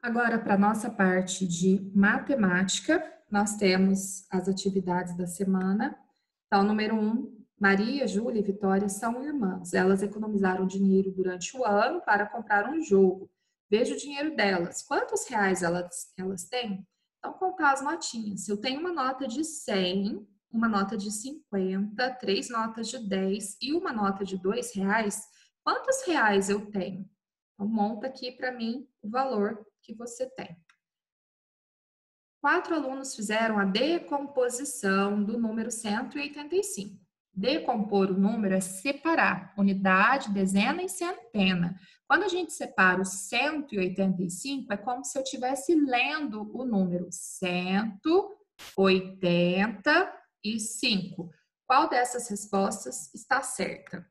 Agora, para a nossa parte de matemática, nós temos as atividades da semana. Então, número 1, Maria, Júlia e Vitória são irmãs. Elas economizaram dinheiro durante o ano para comprar um jogo. Veja o dinheiro delas. Quantos reais elas têm? Então, contar as notinhas. Eu tenho uma nota de 100, uma nota de 50, três notas de 10 e uma nota de R$ 2. Quantos reais eu tenho? Então, monta aqui para mim o valor que você tem. 4 alunos fizeram a decomposição do número 185. Decompor o número é separar unidade, dezena e centena. Quando a gente separa o 185, é como se eu estivesse lendo o número 185. Qual dessas respostas está certa?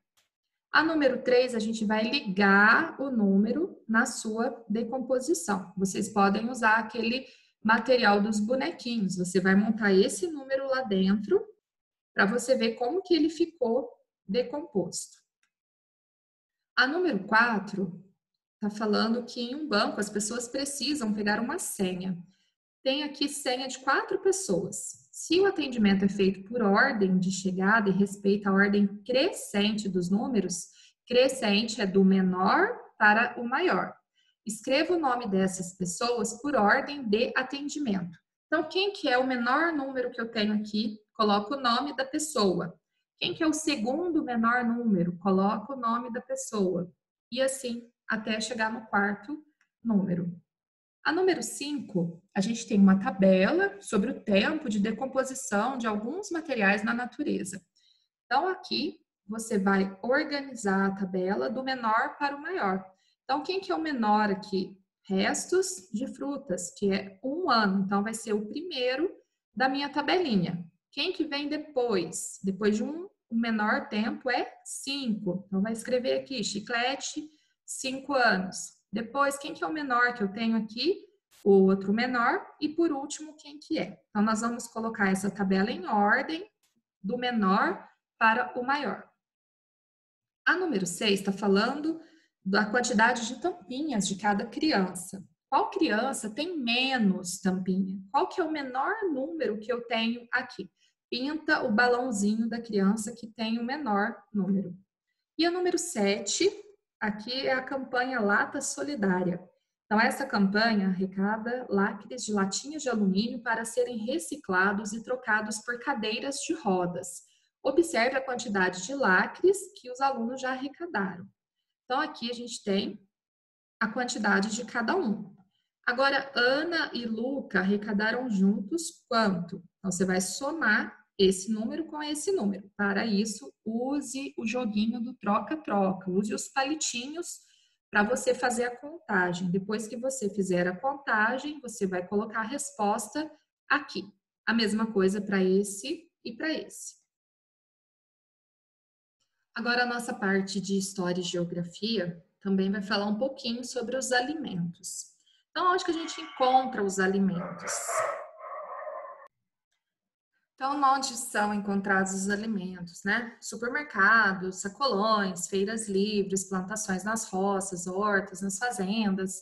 A número 3, a gente vai ligar o número na sua decomposição. Vocês podem usar aquele material dos bonequinhos. Você vai montar esse número lá dentro para você ver como que ele ficou decomposto. A número 4 está falando que em um banco as pessoas precisam pegar uma senha. Tem aqui senha de 4 pessoas. Se o atendimento é feito por ordem de chegada e respeita a ordem crescente dos números, crescente é do menor para o maior. Escreva o nome dessas pessoas por ordem de atendimento. Então, quem que é o menor número que eu tenho aqui? Coloco o nome da pessoa. Quem que é o segundo menor número? Coloco o nome da pessoa. E assim, até chegar no quarto número. A número 5, a gente tem uma tabela sobre o tempo de decomposição de alguns materiais na natureza. Então, aqui você vai organizar a tabela do menor para o maior. Então, quem que é o menor aqui? Restos de frutas, que é 1 ano. Então, vai ser o primeiro da minha tabelinha. Quem que vem depois? Depois de o menor tempo é 5. Então, vai escrever aqui, chiclete, 5 anos. Depois, quem que é o menor que eu tenho aqui? O outro menor. E por último, quem que é? Então, nós vamos colocar essa tabela em ordem do menor para o maior. A número 6 está falando da quantidade de tampinhas de cada criança. Qual criança tem menos tampinha? Qual que é o menor número que eu tenho aqui? Pinta o balãozinho da criança que tem o menor número. E a número 7, aqui é a campanha Lata Solidária. Então, essa campanha arrecada lacres de latinhas de alumínio para serem reciclados e trocados por cadeiras de rodas. Observe a quantidade de lacres que os alunos já arrecadaram. Então, aqui a gente tem a quantidade de cada um. Agora, Ana e Luca arrecadaram juntos quanto? Então, você vai somar esse número com esse número. Para isso, use o joguinho do troca-troca. Use os palitinhos para você fazer a contagem. Depois que você fizer a contagem, você vai colocar a resposta aqui. A mesma coisa para esse e para esse. Agora, a nossa parte de História e Geografia também vai falar um pouquinho sobre os alimentos. Então, onde que a gente encontra os alimentos? Então, onde são encontrados os alimentos, né? Supermercados, sacolões, feiras livres, plantações nas roças, hortas, nas fazendas.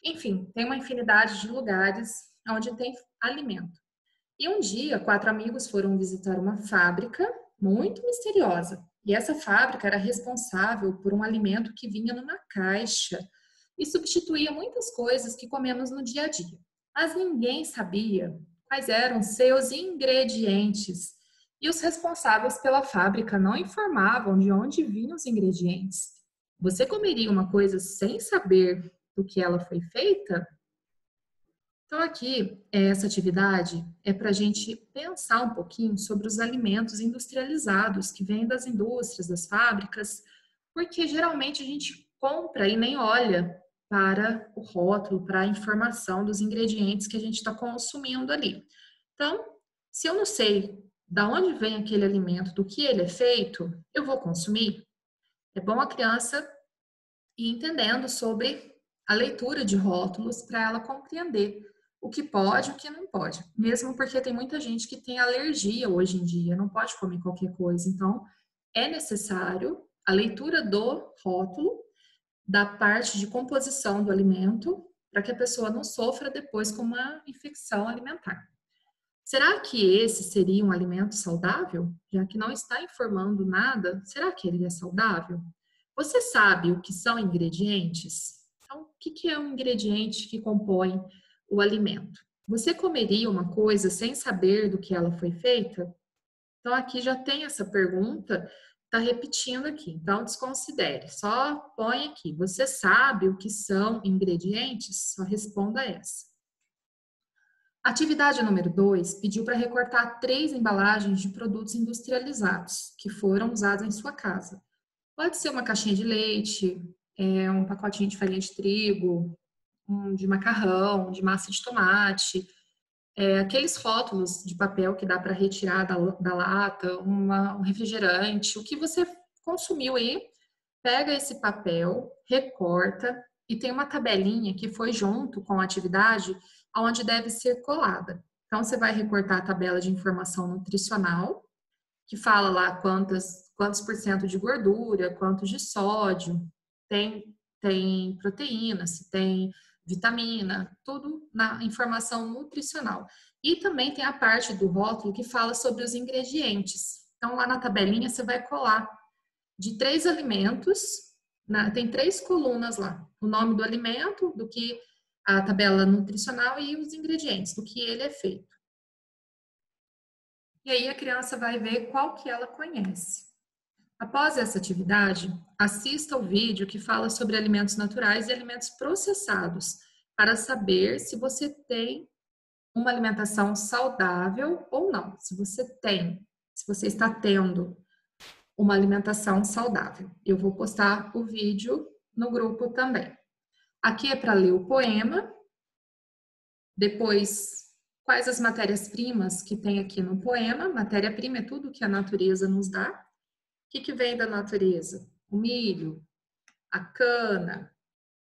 Enfim, tem uma infinidade de lugares onde tem alimento. E um dia, 4 amigos foram visitar uma fábrica muito misteriosa. E essa fábrica era responsável por um alimento que vinha numa caixa e substituía muitas coisas que comemos no dia a dia. Mas ninguém sabia quais eram seus ingredientes. E os responsáveis pela fábrica não informavam de onde vinham os ingredientes. Você comeria uma coisa sem saber do que ela foi feita? Então, aqui, essa atividade é para a gente pensar um pouquinho sobre os alimentos industrializados que vêm das indústrias, das fábricas, porque geralmente a gente compra e nem olha para o rótulo, para a informação dos ingredientes que a gente está consumindo ali. Então, se eu não sei da onde vem aquele alimento, do que ele é feito, eu vou consumir. É bom a criança ir entendendo sobre a leitura de rótulos para ela compreender o que pode e o que não pode. Mesmo porque tem muita gente que tem alergia hoje em dia, não pode comer qualquer coisa. Então, é necessário a leitura do rótulo, da parte de composição do alimento para que a pessoa não sofra depois com uma infecção alimentar. Será que esse seria um alimento saudável? Já que não está informando nada, será que ele é saudável? Você sabe o que são ingredientes? Então, o que é um ingrediente que compõe o alimento? Você comeria uma coisa sem saber do que ela foi feita? Então, aqui já tem essa pergunta, está repetindo aqui. Então, desconsidere. Só põe aqui. Você sabe o que são ingredientes? Só responda essa. Atividade número 2 pediu para recortar 3 embalagens de produtos industrializados que foram usados em sua casa. Pode ser uma caixinha de leite, um pacotinho de farinha de trigo, de macarrão, de massa de tomate, aqueles rótulos de papel que dá para retirar da lata, um refrigerante, o que você consumiu aí, pega esse papel, recorta e tem uma tabelinha que foi junto com a atividade onde deve ser colada. Então, você vai recortar a tabela de informação nutricional, que fala lá quantos por cento de gordura, quantos de sódio, tem proteína, se tem vitamina, tudo na informação nutricional. E também tem a parte do rótulo que fala sobre os ingredientes. Então, lá na tabelinha você vai colar de 3 alimentos, tem 3 colunas lá. O nome do alimento, do que a tabela nutricional e os ingredientes, do que ele é feito. E aí a criança vai ver qual que ela conhece. Após essa atividade, assista ao vídeo que fala sobre alimentos naturais e alimentos processados, para saber se você tem uma alimentação saudável ou não. Se você está tendo uma alimentação saudável. Eu vou postar o vídeo no grupo também. Aqui é para ler o poema. Depois, quais as matérias-primas que tem aqui no poema? Matéria-prima é tudo que a natureza nos dá. O que vem da natureza? O milho, a cana.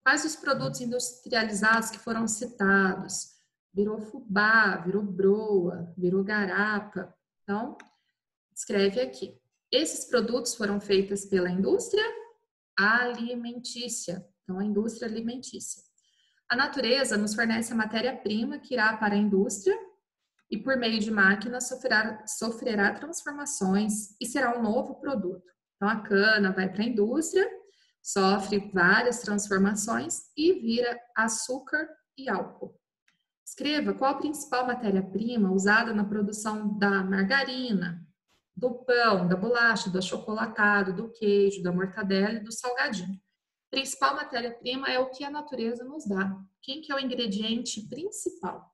Quais os produtos industrializados que foram citados? Virou fubá, virou broa, virou garapa. Então, escreve aqui. Esses produtos foram feitos pela indústria alimentícia. Então, a indústria alimentícia. A natureza nos fornece a matéria-prima que irá para a indústria e, por meio de máquinas, sofrerá transformações e será um novo produto. Então, a cana vai para a indústria, sofre várias transformações e vira açúcar e álcool. Escreva qual a principal matéria-prima usada na produção da margarina, do pão, da bolacha, do achocolatado, do queijo, da mortadela e do salgadinho. A principal matéria-prima é o que a natureza nos dá. Quem que é o ingrediente principal?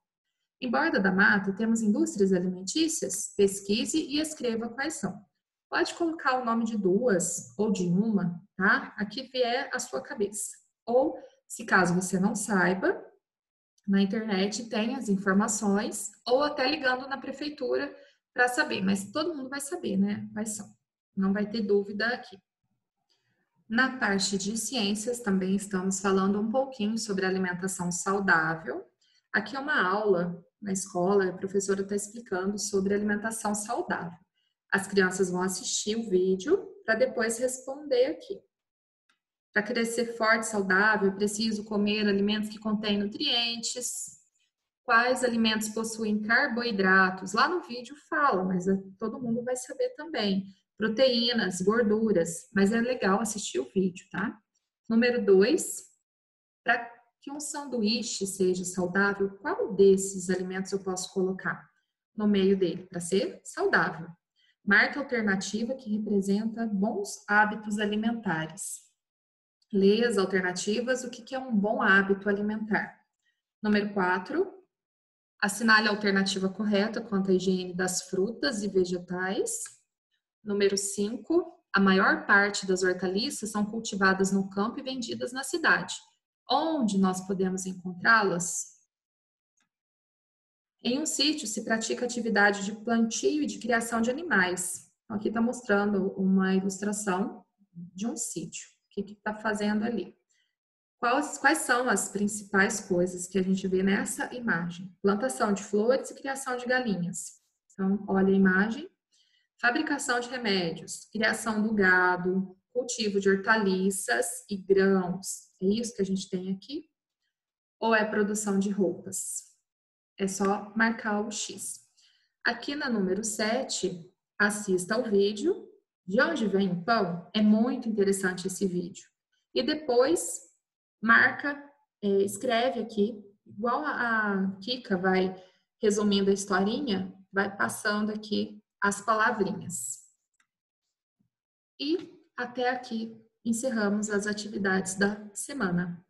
Em Borda da Mata, temos indústrias alimentícias? Pesquise e escreva quais são. Pode colocar o nome de 2 ou de uma, tá? Aqui vier a sua cabeça. Ou, se caso você não saiba, na internet tem as informações, ou até ligando na prefeitura para saber. Mas todo mundo vai saber, né? Quais são. Não vai ter dúvida aqui. Na parte de ciências, também estamos falando um pouquinho sobre alimentação saudável. Aqui é uma aula na escola, a professora está explicando sobre alimentação saudável. As crianças vão assistir o vídeo para depois responder aqui. Para crescer forte e saudável, é preciso comer alimentos que contêm nutrientes. Quais alimentos possuem carboidratos? Lá no vídeo fala, mas todo mundo vai saber também. Proteínas, gorduras, mas é legal assistir o vídeo, tá? Número 2, para que um sanduíche seja saudável, qual desses alimentos eu posso colocar no meio dele para ser saudável? Marque a alternativa que representa bons hábitos alimentares. Leia as alternativas, o que é um bom hábito alimentar. Número 4, assinale a alternativa correta quanto à higiene das frutas e vegetais. Número 5, a maior parte das hortaliças são cultivadas no campo e vendidas na cidade. Onde nós podemos encontrá-las? Em um sítio se pratica atividade de plantio e de criação de animais. Então, aqui está mostrando uma ilustração de um sítio. O que está fazendo ali? Quais são as principais coisas que a gente vê nessa imagem? Plantação de flores e criação de galinhas. Então, olha a imagem. Fabricação de remédios, criação do gado, cultivo de hortaliças e grãos. É isso que a gente tem aqui. ou é produção de roupas? É só marcar o X. Aqui na número 7, assista ao vídeo. De onde vem o pão? É muito interessante esse vídeo. E depois, marca, escreve aqui, igual a Kika vai resumindo a historinha, vai passando aqui as palavrinhas. E até aqui encerramos as atividades da semana.